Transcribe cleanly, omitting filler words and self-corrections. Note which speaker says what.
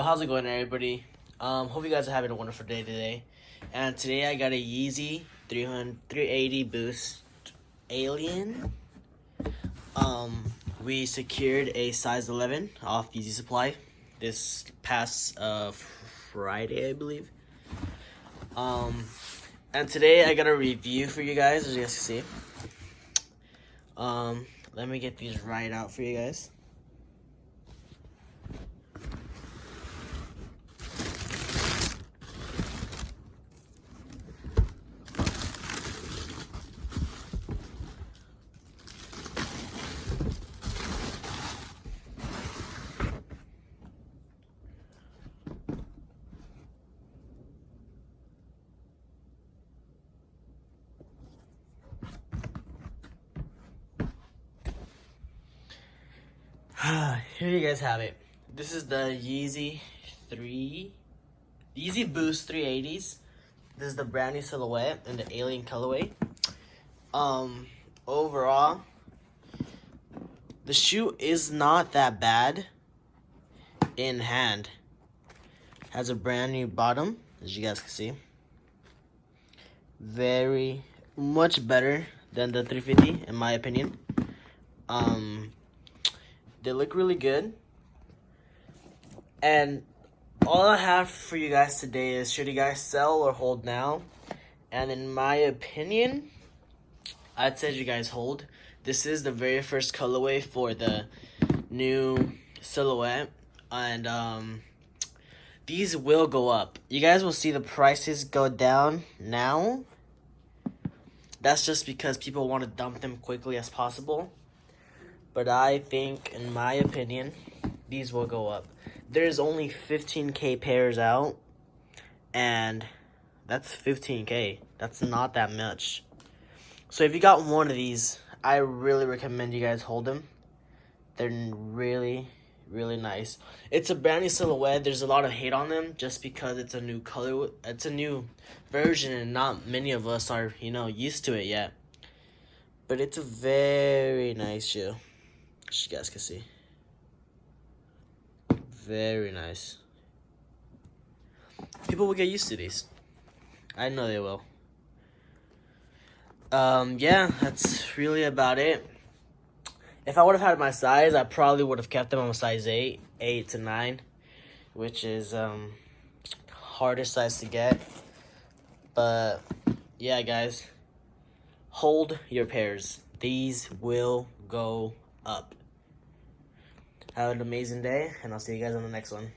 Speaker 1: How's it going, everybody? Hope you guys are having a wonderful day today. And today I got a Yeezy 380 Boost Alien. We secured a size 11 off Yeezy Supply this past Friday, I believe. And today I got a review for you guys, as you guys can see. Let me get these right out for you guys. Here you guys have it. This is the Yeezy Boost 380s. This is the brand new silhouette in the alien colorway. Overall, the shoe is not that bad in hand. Has a brand new bottom, as you guys can see. Very much better than the 350 in my opinion. They look really good. And all I have for you guys today is, should you guys sell or hold now? And in my opinion, I'd say you guys hold. This is the very first colorway for the new silhouette. And these will go up. You guys will see the prices go down now. That's just because people want to dump them quickly as possible. But I think, in my opinion, these will go up. There's only 15K pairs out, and that's 15K. That's not that much. So if you got one of these, I really recommend you guys hold them. They're really, really nice. It's a brand new silhouette. There's a lot of hate on them just because it's a new color. It's a new version, and not many of us are, used to it yet. But it's a very nice shoe. As you guys can see. Very nice. People will get used to these. I know they will. Yeah, that's really about it. If I would have had my size, I probably would have kept them on a size 8 to 9, which is hardest size to get. But yeah, guys, hold your pairs. These will go up. Have an amazing day, and I'll see you guys on the next one.